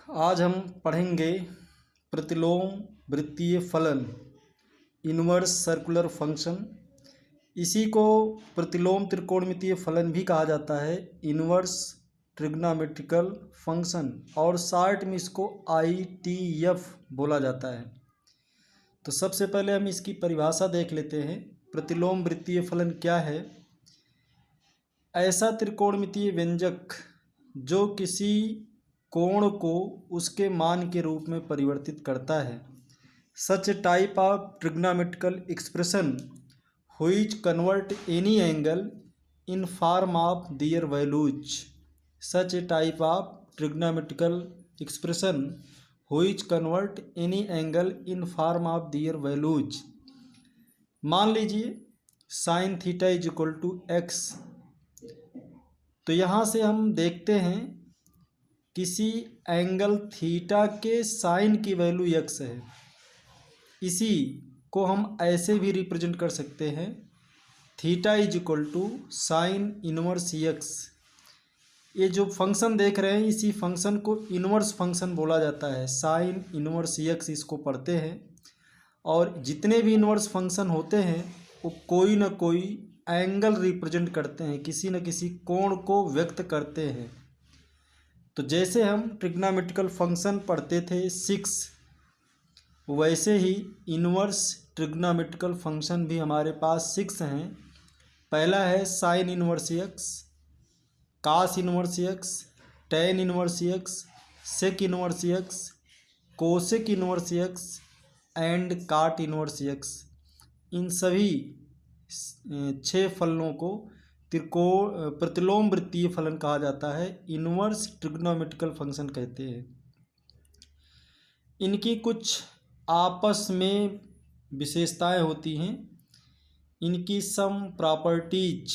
आज हम पढ़ेंगे प्रतिलोम वृत्तीय फलन इनवर्स सर्कुलर फंक्शन। इसी को प्रतिलोम त्रिकोणमितीय फलन भी कहा जाता है, इनवर्स ट्रिग्नोमेट्रिकल फंक्शन, और शॉर्ट में इसको ITF बोला जाता है। तो सबसे पहले हम इसकी परिभाषा देख लेते हैं। प्रतिलोम वृत्तीय फलन क्या है? ऐसा त्रिकोणमितीय व्यंजक जो किसी कोण को उसके मान के रूप में परिवर्तित करता है। Such type of trigonometrical expression which convert any angle in form of their values. Such type of trigonometrical expression which convert any angle in form of their values. मान लीजिए sine theta is equal to x. तो यहाँ से हम देखते हैं किसी angle theta के साइन की वैल्यू एक्स है। इसी को हम ऐसे भी रिप्रेजेंट कर सकते हैं, theta is equal to sine inverse x. ये जो फंक्शन देख रहे हैं इसी फंक्शन को इनवर्स फंक्शन बोला जाता है। साइन इनवर्स एक्स इसको पढ़ते हैं। और जितने भी इनवर्स फंक्शन होते हैं वो कोई ना कोई एंगल रिप्रेजेंट करते हैं, किसी न किसी कोण को व्यक्त करते हैं। तो जैसे हम ट्रिग्नोमेट्रिकल फंक्शन पढ़ते थे 6, वैसे ही इनवर्स ट्रिग्नोमेट्रिकल फंक्शन भी हमारे पास 6 हैं। पहला है sine inverse x, cos inverse x, tan inverse x, sec inverse x, cosec inverse x and cot inverse x. इन सभी 6 फलनों को प्रतिलोम वृत्तीय फलन कहा जाता है, इनवर्स ट्रिग्नोमेट्रिकल फंक्शन कहते हैं। इनकी कुछ आपस में विशेषताएं होती हैं। इनकी सम प्रॉपर्टीज,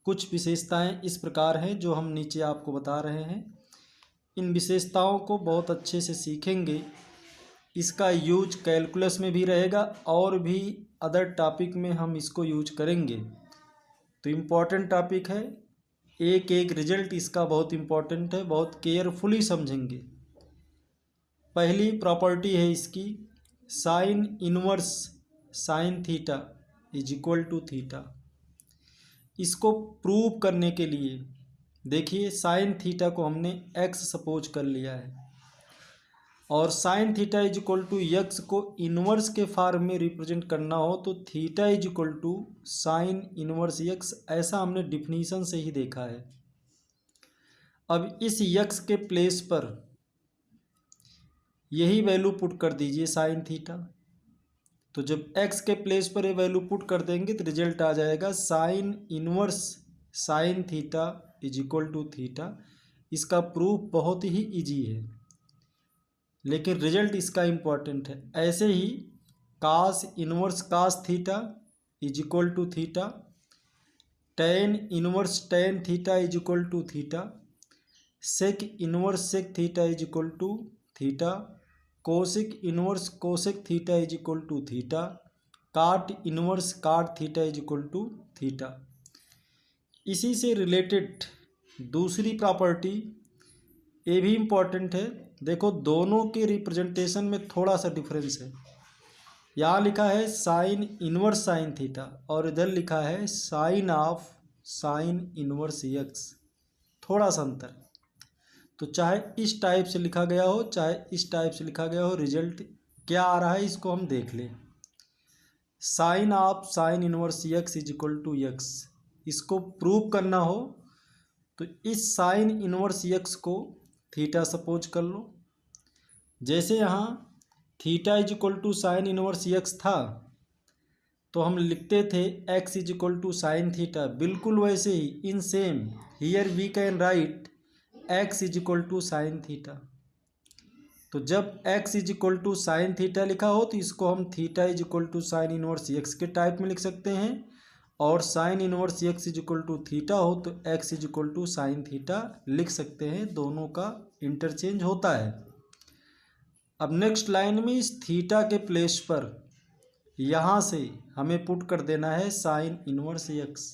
कुछ विशेषताएं इस प्रकार हैं जो हम नीचे आपको बता रहे हैं। इन विशेषताओं को बहुत अच्छे से सीखेंगे। इसका यूज कैलकुलस में भी रहेगा और भी अदर टॉपिक में हम इसको यूज करेंगे। तो इम्पॉर्टेंट टॉपिक है, एक एक रिजल्ट इसका बहुत इम्पॉर्टेंट है, बहुत केयरफुली समझेंगे। पहली प्रॉपर्टी है इसकी, sine inverse sine theta is equal to theta. इसको प्रूव करने के लिए देखिए, साइन थीटा को हमने एक्स सपोज कर लिया है और sine theta is equal to x को इनवर्स के फॉर्म में रिप्रेजेंट करना हो तो theta is equal to sine inverse x, ऐसा हमने डिफिनीशन से ही देखा है। अब इस एक्स के प्लेस पर यही वैल्यू पुट कर दीजिए साइन थीटा। तो जब एक्स के प्लेस पर ये वैल्यू पुट कर देंगे तो रिजल्ट आ जाएगा sine inverse sine theta is equal to theta. इसका प्रूफ बहुत ही इजी है लेकिन रिजल्ट इसका इम्पॉर्टेंट है। ऐसे ही cos inverse cos theta is equal to theta, tan inverse tan theta is equal to theta, sec inverse sec theta is equal to theta, cosec inverse cosec theta is equal to theta, cot inverse cot theta is equal to theta. इसी से related दूसरी property ये भी important है। देखो, दोनों के representation में थोड़ा सा डिफरेंस है। यहाँ लिखा है साइन इनवर्स साइन थीटा और इधर लिखा है sine of sine inverse x, थोड़ा सा अंतर। तो चाहे इस टाइप से लिखा गया हो चाहे इस टाइप से लिखा गया हो, रिजल्ट क्या आ रहा है इसको हम देख लें। Sine of sine inverse x is equal to x, इसको प्रूव करना हो तो इस साइन इनवर्स एक्स को थीटा सपोज कर लो। जैसे यहाँ theta is equal to sine inverse x था तो हम लिखते थे x is equal to sine theta. बिल्कुल वैसे ही in same here we can write x is equal to sine theta. तो जब x is equal to sine theta लिखा हो तो इसको हम theta is equal to sine inverse x के टाइप में लिख सकते हैं, और sine inverse x is equal to theta हो तो x is equal to sine theta लिख सकते हैं। दोनों का इंटरचेंज होता है। अब नेक्स्ट लाइन में इस थीटा के प्लेस पर यहाँ से हमें पुट कर देना है साइन इनवर्स एक्स।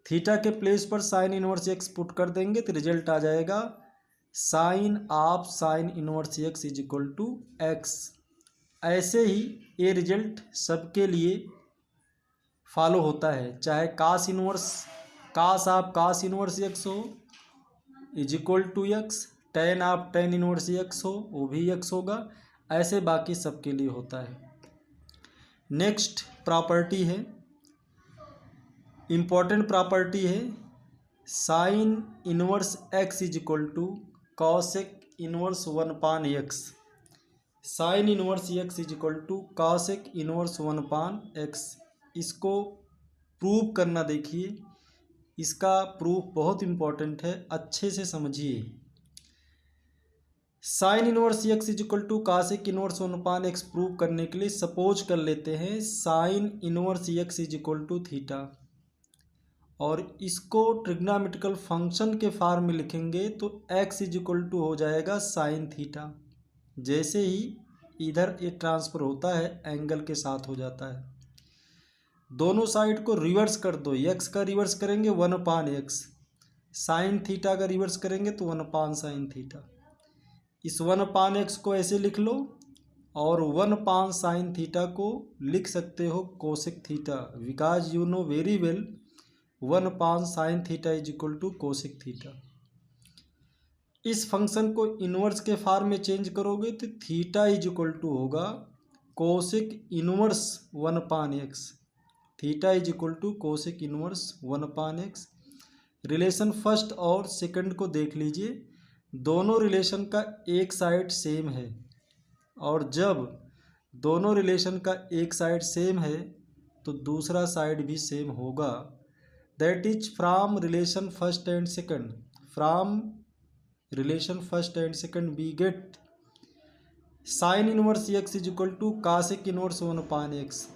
थीटा के प्लेस पर साइन इनवर्स एक्स पुट कर देंगे तो रिजल्ट आ जाएगा sine of sine inverse x is equal to x. ऐसे ही ये रिजल्ट सबके लिए फॉलो होता है, चाहे cos of cos inverse x हो is equal to x, tan of tan inverse x हो वो भी एक्स होगा, ऐसे बाकी सबके लिए होता है। नेक्स्ट प्रॉपर्टी है, इम्पॉर्टेंट प्रॉपर्टी है, sine inverse x is equal to cosec inverse 1/x। Sine inverse x is equal to cosec inverse 1/x। इसको प्रूव करना, देखिए इसका प्रूफ बहुत इम्पॉर्टेंट है, अच्छे से समझिए। Sine inverse x is equal to cosec inverse 1/x prove करने के लिए सपोज कर लेते हैं sine inverse x is equal to theta, और इसको ट्रिग्नोमेट्रिकल फंक्शन के फॉर्म में लिखेंगे तो x इज इक्वल टू हो जाएगा साइन थीटा। जैसे ही इधर ये ट्रांसफ़र होता है एंगल के साथ हो जाता है। दोनों साइड को रिवर्स कर दो, x का रिवर्स करेंगे 1/x, साइन थीटा का रिवर्स करेंगे तो 1/साइन थीटा। इस 1/x को ऐसे लिख लो, और 1/साइन थीटा को लिख सकते हो cosec theta, because you know very well 1/साइन theta is equal to cosec theta. इस फंक्शन को इन्वर्स के फॉर्म में चेंज करोगे तो थीटा इज इक्वल टू होगा cosec inverse 1/x। Theta is equal to cosec inverse 1/x। Relation first और second को देख लीजिए, दोनों रिलेशन का एक साइड सेम है, और जब दोनों रिलेशन का एक साइड सेम है तो दूसरा साइड भी सेम होगा। That is from relation first and second, from relation first and second we get sine inverse x is equal to cosec inverse 1/x।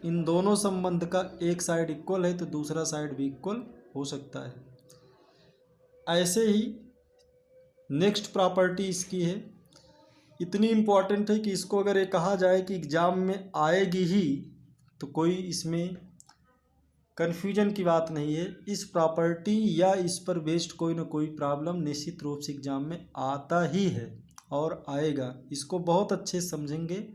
इन दोनों संबंध का एक साइड इक्वल है तो दूसरा साइड भी इक्वल हो सकता है। ऐसे ही नेक्स्ट प्रॉपर्टी इसकी है, इतनी इम्पॉर्टेंट है कि इसको अगर ये कहा जाए कि एग्ज़ाम में आएगी ही तो कोई इसमें कन्फ्यूजन की बात नहीं है। इस प्रॉपर्टी या इस पर बेस्ड कोई ना कोई प्रॉब्लम निश्चित रूप से एग्ज़ाम में आता ही है और आएगा, इसको बहुत अच्छे से समझेंगे।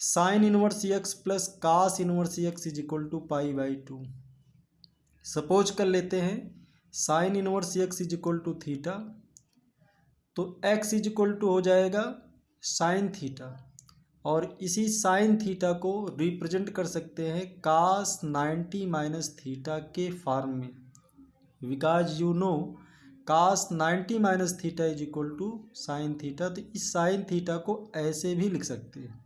Sine inverse x plus cos inverse x is equal to π/2। Suppose कर लेते हैं sine inverse x is equal to theta, तो x इज इक्वल टू हो जाएगा साइन थीटा, और इसी साइन थीटा को रिप्रेजेंट कर सकते हैं कास 90 माइनस थीटा के फॉर्म में, because you know cos 90 minus theta is equal to sine theta. तो इस साइन थीटा को ऐसे भी लिख सकते हैं।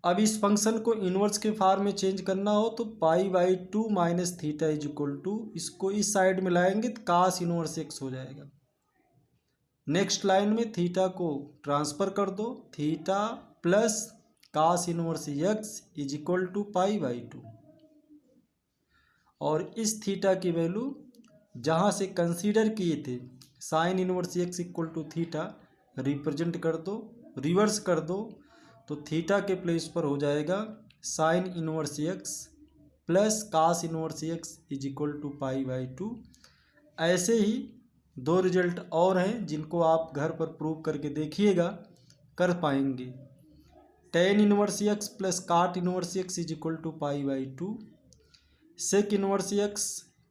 अब इस फंक्शन को इन्वर्स के फॉर्म में चेंज करना हो तो π/2 minus theta is equal to, इसको इस साइड में लाएंगे तो कास इन्वर्स एक्स हो जाएगा। नेक्स्ट लाइन में थीटा को ट्रांसफ़र कर दो, theta plus cos inverse x is equal to π/2, और इस थीटा की वैल्यू जहाँ से कंसीडर किए थे sine inverse x equal to theta represent कर दो, रिवर्स कर दो, तो थीटा के प्लेस पर हो जाएगा sine inverse x plus cos inverse x is equal to π/2। ऐसे ही दो रिजल्ट और हैं जिनको आप घर पर प्रूव करके देखिएगा, कर पाएंगे। Tan inverse x plus cot inverse x is equal to π/2, sec inverse x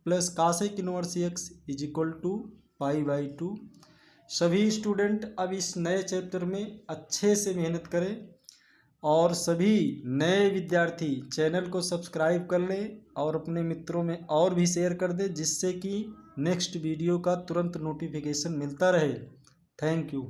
plus cosec inverse x is equal to π/2। सभी स्टूडेंट अब इस नए चैप्टर में अच्छे से मेहनत करें, और सभी नए विद्यार्थी चैनल को सब्सक्राइब कर लें और अपने मित्रों में और भी शेयर कर दें, जिससे कि नेक्स्ट वीडियो का तुरंत नोटिफिकेशन मिलता रहे। Thank you.